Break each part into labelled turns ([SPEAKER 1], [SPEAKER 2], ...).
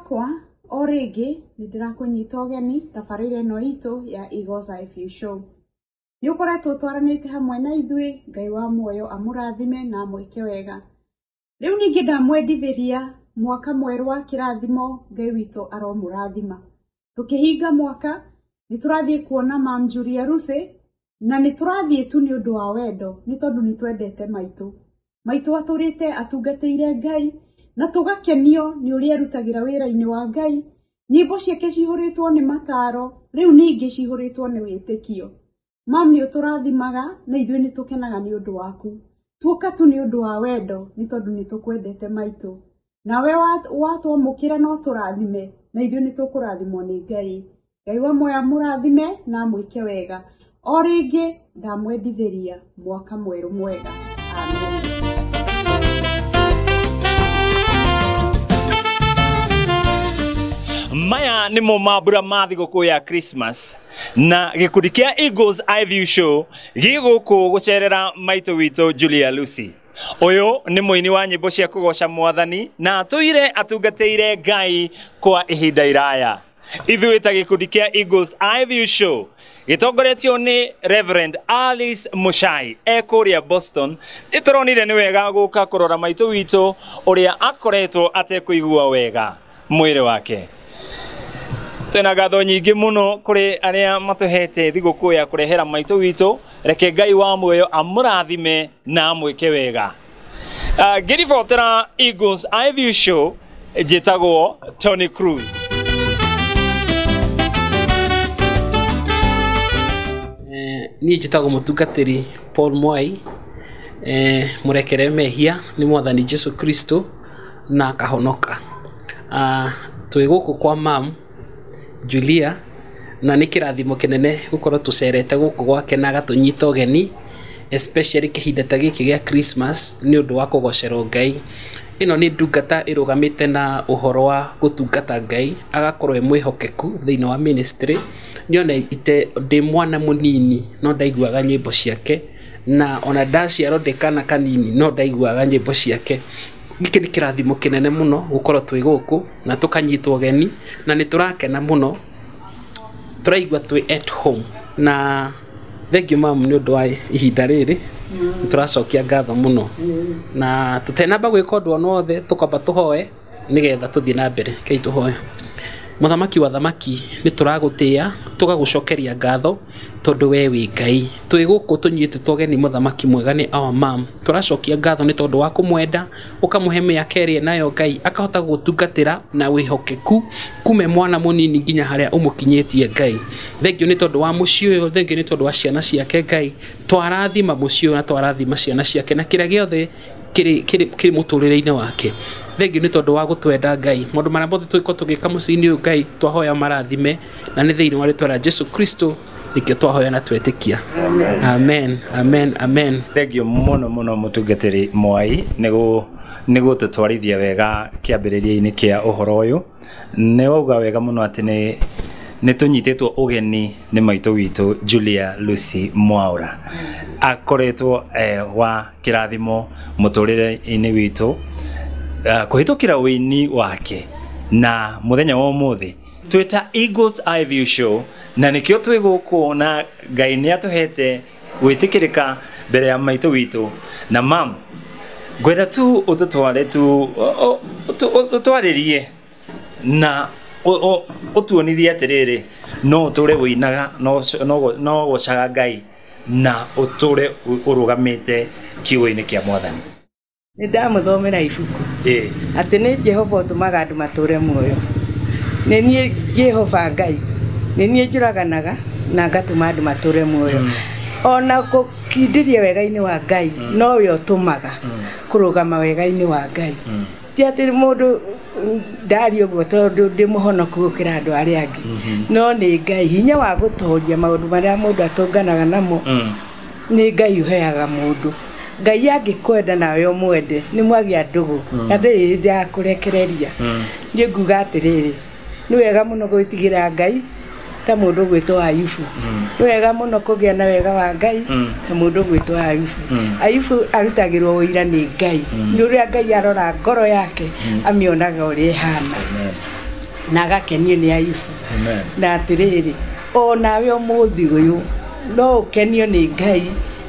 [SPEAKER 1] yakwa o rĩngĩ nĩndĩrakũnyita ũgeni tabarĩra ĩno itũ ya Eagles IFU Show. Nĩ ũkoretwo twaranĩte hamwe na ithuĩ, Ngai wa muoyo amũrathime na amwĩke wega. Rĩu ningĩ ndamwendithĩria mwaka mwerũ wa kĩrathimo, Ngai witũ aromũrathima. Tũkĩhinga mwaka nĩtũrathiĩ kuona Mam Julia Lucy, na nĩtũrathiĩ tu nĩ ũndũ wa wendo, nĩ tondũ nĩtwendete maitũ. Maitũ atũrĩte atungatĩire Ngai na tũgakenio nĩ ũrĩa arutagĩra wĩra-inĩ wa Ngai. Nyĩmbo ciake cihũrĩtwo nĩ mataro, rĩu ningĩ cihũrĩtwo nĩ wĩtĩkio. Mam nĩ ũtũrathimaga na ithuĩ nĩtũkenaga nĩ ũndũ waku. Tuoka tu nĩ ũndũ wa wendo, nĩ tondũ nĩtũkwendete maitũ. Nawe watwamũkĩra no tũrathime, na ithuĩ nĩtũkũrathimwo nĩ Ngai. Ngai wa muoyo amũrathime na amwĩke wega. O rĩngĩ ndamwendithĩria mwaka mwerũ mwega. Amen.
[SPEAKER 2] Maya nimo mambura ma thigũkũ ya Christmas na gĩkundi kĩa Eagles IFU Show gĩgũkũ gũcerera maitũ witũ Julia Lucy. Ũyũ nĩ mũini wa nyĩmbo cia kũgoca Mwathani na atũire atungatĩire Ngai kwa ihinda iraya. Ithuĩ ta gĩkundi kĩa Eagles IFU Show gĩtongoretio nĩ Reverend Alice Muchai ekũrĩa Boston. Nĩtũronire nĩ wega gũka kũrora maitũ witũ ũrĩa akoretwo atekũigua wega mwĩrĩ wake. Twĩna ngatho nyingĩ mũno kũrĩ arĩa matũhete thigũkũ ya kũrehera maitũ witũ. Reke Ngai wa muoyo amũrathime na amwĩke wega. Ngĩribotera Eagles IFU Show, njĩtagwo Tony Cruz.
[SPEAKER 3] Niĩ njĩtagwo mũtungatĩri Paul Mwai. Mũrekere mehia nĩ Mwathani Jesu Kristo na akahonoka. Twĩ gũkũ kwa Mam Julia na nĩ kĩrathimo kĩnene gũkorwo tũcerete gũkũ gwake na agatũnyita ũgeni, especially kĩhinda ta gĩkĩ gĩa Christmas nĩ ũndũ wa kũgocerwo Ngai. Ĩno nĩ ndungata ĩrũgamĩte na ũhoro wa gũtungata Ngai, agakorwo mwĩhokeku thĩinĩ wa ministry. Niona ite ndĩ mwana mũnini no ndaiguaga nyĩmbo ciake, na ona ndaciarwo ndĩ kana kanini no ndaiguaga nyĩmbo ciake. Gĩkĩ nĩ kĩrathimo kĩnene mũno gũkorwo twĩ gũkũ na tũkanyitwo ũgeni, na nĩ tũrakena mũno, tũraigua twĩ at home. Na thank you Mam nĩ ũndũ wa ihinda rĩrĩ, tũracokia ngatho mũno, na tũtenamba gwĩka ũndũ o wothe, tũkamba tũhoe nĩgetha tũthiĩ na mbere. Kei tũhoe. Mũthamaki wa thamaki nĩ tũragũtĩĩa, tũgagũcokeria ngatho tondũ we wĩ Ngai. Twĩ gũkũ tũnyitĩtwo ũgeni mũthamaki mwega nĩ our Mam. Tũracokia ngatho nĩ tondũ wa kũmwenda, ũkamũhe mĩaka ĩrĩa nayo Ngai akahota gũtungatĩra na wĩhokeku kume mwana mũnini nginya harĩa ũmũkinyĩtie Ngai. Thengiũ nĩ tondũ wa mũciĩ ũyũ, thengiũ nĩ tondũ wa ciana ciake Ngai. Twarathima mũciĩ ũyũ na twarathima ciana ciake na kĩrĩa gĩothe kĩrĩ mũtũrĩre-inĩ wake. Thengiũ nĩ tondũ wa gũtwenda Ngai. Maũndũ marĩa mothe tũgĩkorwo tũgĩka mũciĩ-inĩ ũyũ Ngai twahoya marathime, na nĩ thĩinĩ wa rĩĩtwa rĩa Jesu Kristo nĩkĩo twahoya na twetĩkia. Amen, amen, amen.
[SPEAKER 2] Thengiũ mũno mũno mũtungatĩri Mwai nĩ gũtũtwarithia wega kĩambĩrĩria-inĩ kĩa ũhoro ũyũ. Nĩ wauga wega mũno atĩ nĩ tũnyitĩtwo ũgeni nĩ maitũ witũ Julia Lucy Mwaura. Akoretwo wa kĩrathimo mũtũrĩre-inĩ witũ kũhĩtũkĩra wĩini wake, na mũthenya wa ũmũthĩ twĩta Eagles IFU Show, na nĩkĩo twĩ gũkũ na Ngai nĩ atũhete gwĩtĩkĩrĩka mbere ya maitũ witũ. Na Mam, ngwenda tu ũtũtware tu ũtwarĩrie na ũtuonithie atĩrĩrĩ, no ũtũre wĩinaga, no gũcaga Ngai na ũtũre ũrũgamĩte kiugo-inĩ kĩa Mwathani.
[SPEAKER 4] Nĩndamũthomera ibuku atĩ nĩ Jehova ũtũmaga andũ matũre muoyo. Nĩ niĩ Jehova Ngai, nĩ niĩ njũraganaga na ngatũma andũ matũre muoyo. Ona gũkindĩria wega-inĩ wa Ngai nowe ũtũmaga kũrũgama wega-inĩ wa Ngai. Ti atĩ mũndũ ndari ũguo tondũ ndĩ mũhonoku gũkĩra andũ arĩa angĩ, no nĩ Ngai. Hinya wa gũtooria maũndũ marĩa mũndũ atũnganaga namo nĩ Ngai ũheaga mũndũ. Ngai angĩkwenda nawe ũmwende nĩ mwagĩa ndũgũ, na ndĩrĩ hĩndĩ ya kũrekereria. Niĩ nguga atĩrĩrĩ, nĩ wega mũno gwĩtigĩra Ngai ta mũndũ gwĩtwo Ayubu. Nĩ wega mũno kũgĩa na wega wa Ngai ta mũndũ gwĩtwo Ayubu. Ayubu arutagĩrwo ũira nĩ Ngai, nĩ ũrĩa Ngai arora ngoro yake amĩonaga ũrĩa ĩhana. na agakenio nĩ Ayubu.
[SPEAKER 2] Amen.
[SPEAKER 4] Na atĩrĩrĩ, o nawe ũmũthĩ ũyũ no ũkenio nĩ Ngai,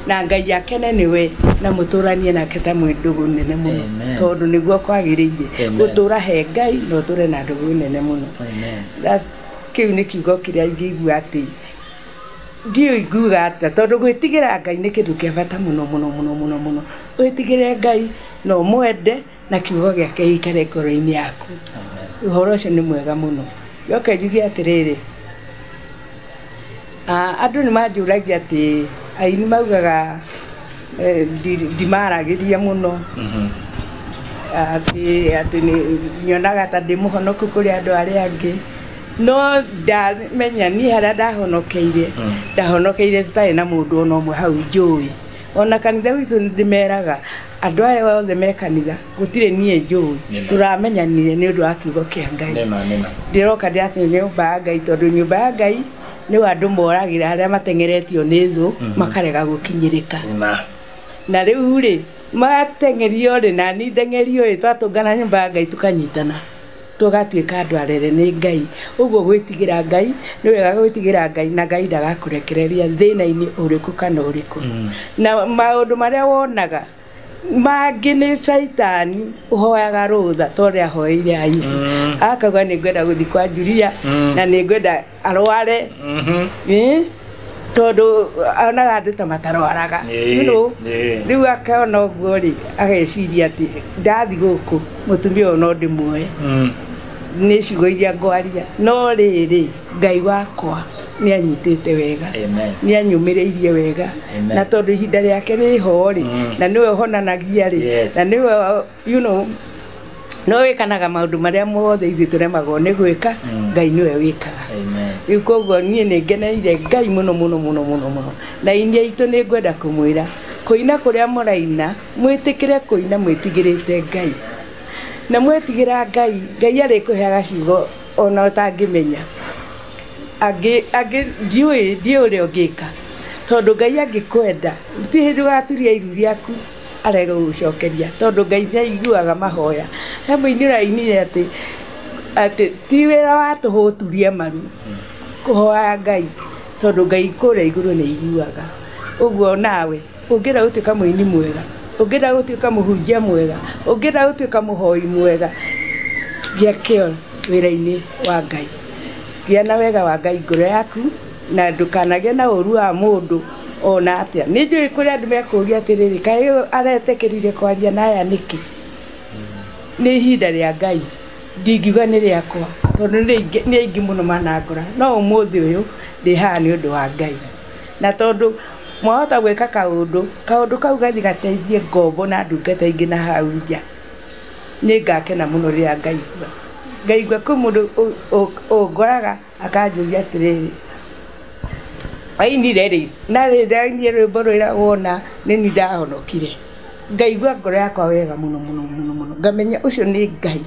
[SPEAKER 4] na Ngai akene nĩwe na mũtũranie nake ta mwĩndũgũ nene mũno, tondũ nĩguo kwagĩrĩire gũtũra he Ngai na ũtũre na ndũgũ nene mũno. Kĩu nĩ kiugo kĩrĩa ingĩigua atĩ ndiũ iguga atĩa, tondũ gwĩtigĩra Ngai nĩ kĩndũ kĩa bata mũno mũno mũno mũno mũno. Wĩtigĩre Ngai na ũmwende na kiugo gĩake gĩikare ngoro-inĩ yaku. Ũhoro ũcio nĩ mwega mũno. Njoke njuge atĩrĩrĩ, andũ nĩ manjũragia atĩ aini maugaga ndimaragĩria mũno, atĩ nyonaga ta ndĩ mũhonoku kũrĩ andũ arĩa angĩ, no ndamenya niĩ harĩa ndahonokeire citarĩ na mũndũ ona ũmwe hau njũĩ. Ona kanitha witũ nĩ ndĩmeraga andũ aya othe me kanitha gũtirĩ niĩ njũĩ, tũramenyanire nĩ ũndũ wa kiugo kĩa Ngai. Ndĩroka ndĩ atĩ nyũmba ya Ngai, tondũ nyũmba ya Ngai nĩwe andũ moragĩra arĩa mateng'eretio nĩ thũ makarega gũkinyĩrĩka. Na rĩu rĩ mateng'erio rĩ na niĩ ndeng'erio rĩ, twatũngana nyũmba ya Ngai tukanyitana tũgatuĩka andũ arere nĩ Ngai. Ũguo gwĩtigĩra Ngai nĩ wega gwĩtigĩra Ngai, na Ngai ndagakũrekereria thĩna-inĩ ũrĩkũ kana ũrĩkũ. Na maũndũ marĩa wonaga mangĩ nĩ caitani ũhoyaga rũtha, tondũ ahoeire Ayubu akauga nĩ ngwenda gũthiĩ kwa Julia na nĩ ngwenda arware, tondũ onaga andũ ta matarwaraga. Rĩu akaona ũguo rĩ ageciria atĩ ndathi gũkũ mũtumia ũyũ no ndĩmuoe, nĩ ciugo iria ngwaria. No rĩrĩ Ngai wakwa nĩ anyitĩte wega, nĩ anyumĩrĩirie wega, na tondũ ihinda rĩake rĩho rĩ na nĩwe ũhonanagia rĩ, na nĩwe no wĩkanaga maũndũ marĩa mothe ithuĩ tũremagwo nĩ gwĩka, Ngai nĩwe wĩkaga. Rĩu koguo niĩ nĩ ngeneire Ngai mũno mũno mũno mũno mũno. Na inyuĩ aitũ nĩ ngwenda kũmwĩra kũina kũrĩa mũraina, mwĩtĩkĩre kũina mwĩtigĩrĩte Ngai, na mwĩtigĩra Ngai, Ngai arĩkũheaga ciugo ona ũtangĩmenya. Ndiũĩ ũrĩa ũngĩka, tondũ Ngai angĩkwenda ti hĩndĩ ũgaturia iru rĩaku arega gũgũcokeria, tondũ Ngai nĩ aiguaga mahoya. He mũini ũrainire atĩ ti wĩra wa tũhũ turie maru kũhoya Ngai, tondũ Ngai kũrĩa igũrũ nĩ aiguaga. Ũguo nawe ũngĩenda gũtuĩka mũini mwega, ũngĩenda gũtuĩka mũhunjia mwega, ũngĩenda gũtuĩka mũhoi mwega, gĩa kĩo wĩra-inĩ wa Ngai, gĩa na wega wa Ngai ngoro yaku, na ndũkanagĩe na ũru wa mũndũ ona atĩa. Nĩ njũĩ kũrĩ andũ mekũria atĩrĩrĩ, kaĩ aretĩkĩrire kwaria na aya nĩkĩ? Nĩ ihinda rĩa Ngai, ndingiuga nĩ rĩakwa, tondũ nĩ aingĩ mũno manangora, no ũmũthĩ ũyũ ndĩ haha nĩ ũndũ wa Ngai. Na tondũ mwahota gwĩka kaũndũ kau gathi gateithie ngombo na ndungata ingĩ na hau nja, nĩ ngakena mũno rĩrĩa ngaigua kwĩ mũndũ ũngoraga akanjũria atĩrĩrĩ, ainire rĩ na rĩrĩa ainire rwĩmbo rwĩra wona nĩ niĩ ndahonokire, ngaigua ngoro yakwa wega mũno mũno mũno mũno, ngamenya ũcio nĩ Ngai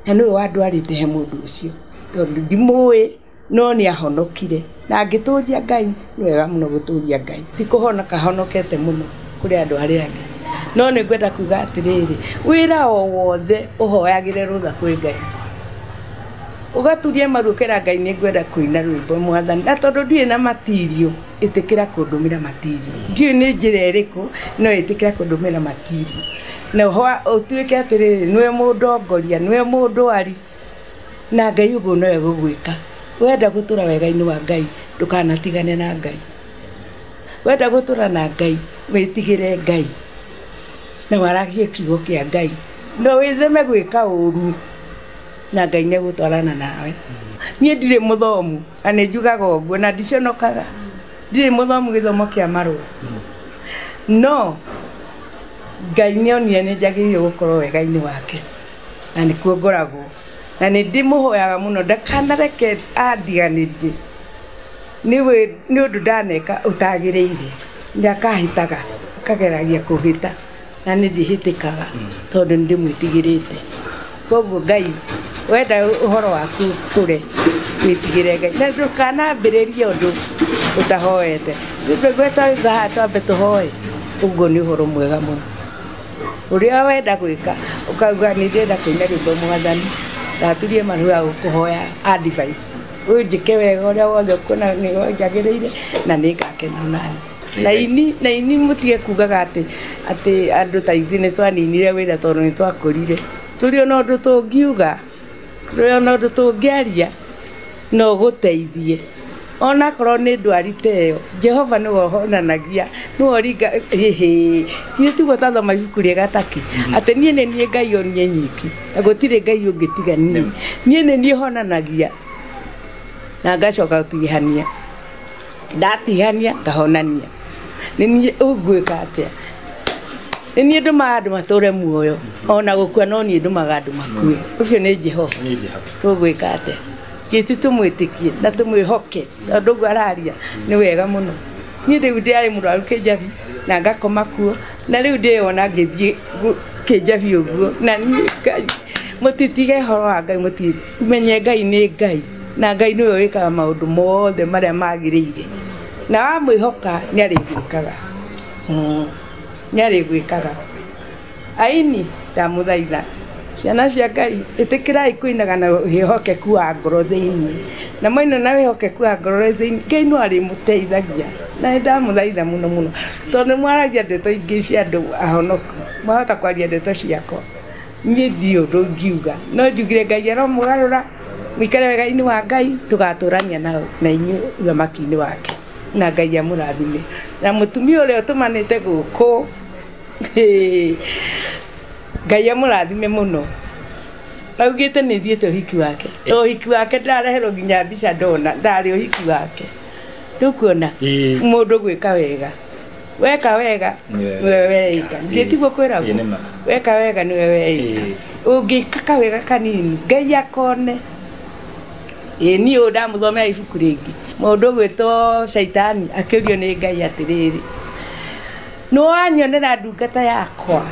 [SPEAKER 4] na nĩwe wandwarĩte he mũndũ ũcio, tondũ ndimũĩ no nĩ ahonokire, na angĩtũria Ngai nĩ wega mũno gũtũria Ngai, ti kũhonoka honokete mũno kũrĩ andũ arĩa angĩ. No nĩ ngwenda kuga atĩrĩrĩ, wĩra o wothe ũhoyagĩre rũtha kwĩ Ngai, ũgaturie maru ũkĩra Ngai nĩ ngwenda kũina rwĩmbo Mwathani, na tondũ ndirĩ na matirio ĩtĩkĩra kũndũmĩra matirio, ndiũĩ nĩ njĩra ĩrĩkũ no ĩtĩkĩra kũndũmĩra matirio, na ũtuĩke atĩrĩrĩ nĩwe mũndongoria, nĩwe mũndũ ari, na Ngai ũguo nowe gũgwĩka. Wenda gũtũra wega-inĩ wa Ngai ndũkanatigane na Ngai, wenda gũtũra na Ngai wĩtigĩre Ngai na waragie kiugo kĩa Ngai, no wĩtheme gwĩka ũru na Ngai nĩ gũtwarana nawe. Niĩ ndirĩ mũthomu na nĩ njugaga ũguo na ndiconokaga, ndirĩ mũthomu gĩthomo kĩa marũa, no Ngai nĩonire nĩ njagĩrĩire gũkorwo wega-inĩ wake na nĩkuo ngoragwo, na nĩ ndĩmũhoyaga mũno ndakanareke andiganĩrie nĩ ũndũ ndaneka ũtagĩrĩire, ndakahĩtaga akageragia kũhĩta na nĩ ndĩhĩtĩkaga tondũ nĩ ndĩmwĩtigĩrĩte. Koguo Ngai wenda ũhoro waku kũre wĩtigĩre Ngai na ndũkanambĩrĩrie ũndũ ũtahoete. Gwetwa twambe tũhoe, ũguo nĩ ũhoro mwega mũno ũrĩa wenda gwĩka, ũkauga nĩ ndĩrenda kũina rwĩmbo Mwathani ndaturie maruga gukuhoya advice unjike wega uria wothe kuna ni njagiriire na ni ngakena nani na ini mutige kugaga ati andu ta ithi ni twaninire wira tondu ni twakurire turi ona undu tungiuga turi ona undu tungiaria no guteithie ona korwo ni ndwari teyo Jehova ni wohonanagia no oringa githĩ tiguo tathoma ibuku rĩa gataki atĩ niĩ nĩ niĩ Ngai onie nyiki na gũtirĩ Ngai ũngĩ tiga niĩ nĩ niĩ honanagia na ngacoka gũtigithania ndatihania ngahonania nĩ niĩ ũngwĩka atĩa nĩ niĩ ndũmaga andũ matũre muoyo ona gũkua no niĩ ndũmaga andũ makue ũcio nĩ Jehova tũgwĩka atĩa gĩtĩ tũmwĩtĩkie na tũmwĩhoke tondũ ũguo araria nĩ wega mũno niĩ rĩu ndĩarĩ mũrwaru kĩnjabi na ngakoma kuo na rĩu ndĩona ngĩthiĩ kĩnjabi ũguo na niĩ Ngai mũtitige horo wa Ngai mũtimenye Ngai nĩ Ngai na Ngai nĩwe wĩkaga maũndũ mothe marĩa magĩrĩire na wamwĩhoka nĩarĩgwĩkaga aini ndamũthaitha ciana cia Ngai ĩtĩkĩrai kũinaga na wĩhokeku wa ngoro thĩinĩ na mwaina na wĩhokeku wa ngoro thĩinĩ Ngai no arĩmũteithagia na ndamũthaitha mũno mũno tondũ mwaragia ndeto ingĩ cia andũ ahonoku mwahota kwaria ndeto ciakwa niĩ ndio ũndũ ngiuga no njugire Ngai aromũgarũra mũikare wega-inĩ wa Ngai tũgatũrania na inyuĩ ũthamaki-inĩ wake na Ngai amũrathime na mũtumia ũrĩa ũtũmanĩte gũkũ Ngai amũrathime mũno augĩte nĩ thiĩte ũhiki wake ũhiki wake ndareherwo nginya mbica ndona ndarĩ ũhiki wake ndũkuona mũndũ gwĩka wega weka wega niwe weika ngĩtiguo kwĩragwo weka wega niwe weika ũngĩka kawega kanini Ngai akone niĩ ndamũthomera ibuku rĩngĩ mũndũ gwĩtwo Shaitani akĩũrio nĩ Ngai atĩrĩrĩ no anyonera ndungata yakwa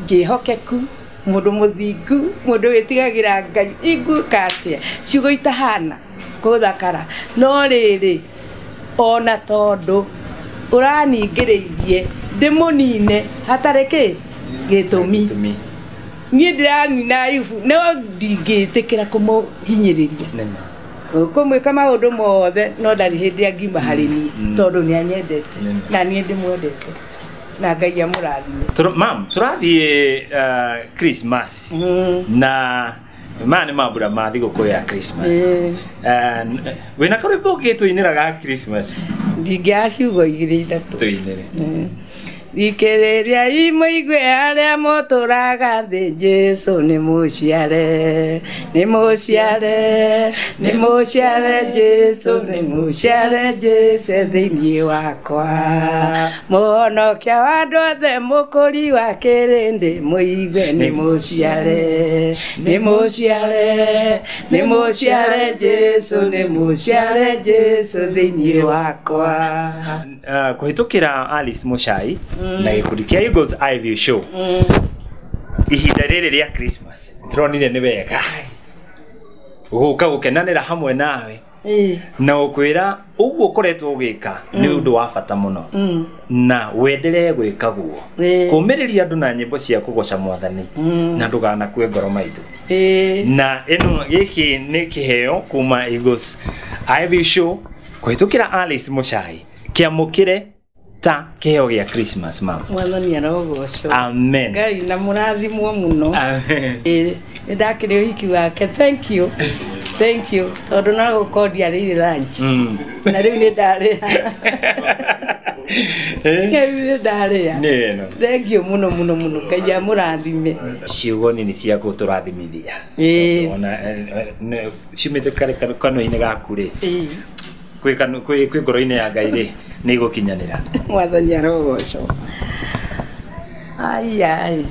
[SPEAKER 4] ngĩhokeku mũndũ mũthingu mũndũ wĩtigagĩra Ngai ingũka atĩa ciugo itahana kũthakara no rĩrĩ ona tondũ ũraningĩrĩirie ndĩmũnine hatarĩ kĩ gĩtũmi niĩ ndĩranina Ayubu no ndingĩtĩkĩra kũmũhinyĩrĩria kũmwĩka maũndũ mothe no ndarĩ hĩndĩ angiuma harĩ niĩ tondũ nĩanyendete na niĩ ndĩmwendete na Ngai amũrathime
[SPEAKER 2] mam tũrathiĩ Christmas na maya nĩ mambura ma thigũkũ ya Christmas wĩna karwĩmbo ũngĩtũinĩra ga Christmas
[SPEAKER 4] ndingĩaga ciugo igĩrĩ ithatũ
[SPEAKER 2] tũinĩre
[SPEAKER 4] thikĩrĩriai mũigue arĩa mũtũraga thĩ Jesũ nĩ mũciare nĩ mũciare nĩ mũciare Jesũ nĩ mũciare Jesũ thĩinĩ wakwa mũhonokia wa andũ othe mũkũri wa kĩrĩndĩ mũigue nĩ mũciare nĩ mũciare nĩ mũciare Jesũ nĩ mũciare Jesũ thĩinĩ wakwa
[SPEAKER 2] kũhĩtũkĩra Alice Muchai na gĩkundi kĩa Eagles IVU Show ihinda rĩrĩ rĩa Christmas tũronire nĩ wega gũka gũkenanĩra hamwe nawe na ũkwĩra ũguo ũkoretwo ũgĩka nĩ ũndũ wa bata mũno na wendelee gwĩka guo kũmĩrĩria andũ na nyĩmbo cia kũgoca Mwathani na ndũganakue ngoro maitũ na ĩno gĩkĩ nĩ kĩheo kuma Eagles IVU Show kũhĩtũkĩra Alice Muchai kĩamũkĩre ta kĩheo gĩa Christmas mam
[SPEAKER 4] Mwathani arogocwo
[SPEAKER 2] amen
[SPEAKER 4] Ngai na mũrathimwo mũno nĩ ndakĩrĩ ũhiki wake thank you tondũ no gũkorwo ndiarĩire lunch na rĩu nĩ ndarĩa nĩ ndarĩa thank you mũno Ngai amũrathime
[SPEAKER 2] ciugo nini cia gũtũrathimithia ona ciumĩte kanua-inĩ gaku rĩ kwĩ ngoro-inĩ ya Ngai rĩ nĩ igũkinyanĩra
[SPEAKER 4] Mwathani arogocwo ai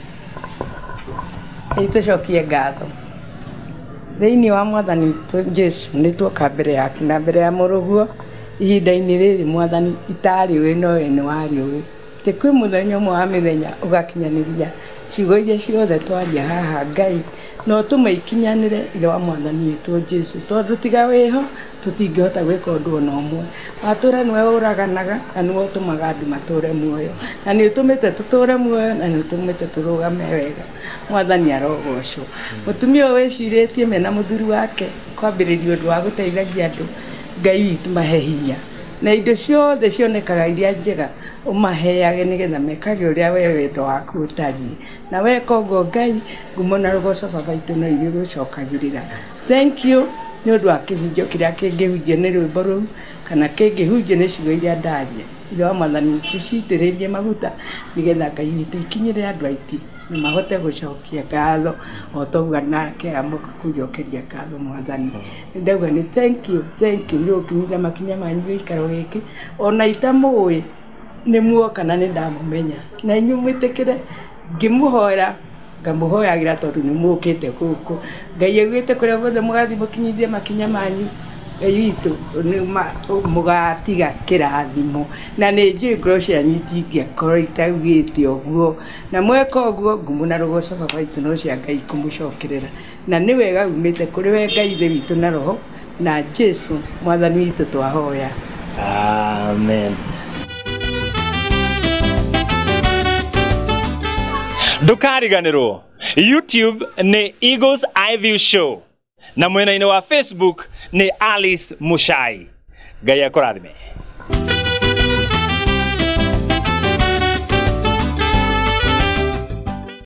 [SPEAKER 4] tũcokie ngatho thĩinĩ wa Mwathani witũ Jesũ nĩ tuoka mbere yaku na mbere ya mũrũguo ihinda-inĩ rĩrĩ Mwathani itarĩ we no we nĩ warĩ ũĩ kwĩ mũthenya ũmwe wa mĩthenya ũgakinyanĩria ciugo iria ciothe twaria haha Ngai no tumaikinyanire ire wa mwathani witũ Jesu tondu tiga wiho tutingihota gwika undu ona umwe watura niwe uraganaga na niwe utumaga andu mature muoyo na ni utumite tuture muoyo na ni utumite turugame wega mwathani arogocwo mutumia weciritie mena muthuri wake kwambiriria undu wa guteithagia andu Ngai witu mahe hinya na indo ciothe cionekaga iria njega umaheage nigetha mekage uria we wendo waku utari na weka uguo Ngai ngumo na rugoco baba itu no irio gucokagirira thank you ni undu wa kihunjio kiria kingihunjio ni rwimbo ruu kana kingihunjio ni ciugo iria ndaria ire wa mwathani witu citiririe maguta nigetha Ngai witu ikinyire andu aiti na mahote gucokia ngatho o toguo nake amuka kujokeria ngatho mwathani ndauga ni thank you ni ukinyithia makinya manyu ikaro giki ona itamui ni muoka na ni ndamumenya na inyu mwitikire ngimuhoera ngamuhoyagira tondu ni mukite guku Ngai agwite kuria guothe mugathi mukinyithie makinya manyu Ngai witu ni mugatiga kirathimo na ni njui ngoro cianyu itingĩkorwo itaugĩte ũguo na mweka ũguo ngumo na rugoco baba itu no cia Ngai kumucokerera na ni wega umite kuri we Ngai ithe witu na roho na Jesu mwathani witu twahoya
[SPEAKER 2] amen. Ndukariganirwo YouTube ni Eagles Eye View Show na mwena-ini wa Facebook ni Alice Muchai. Ngai akurathime.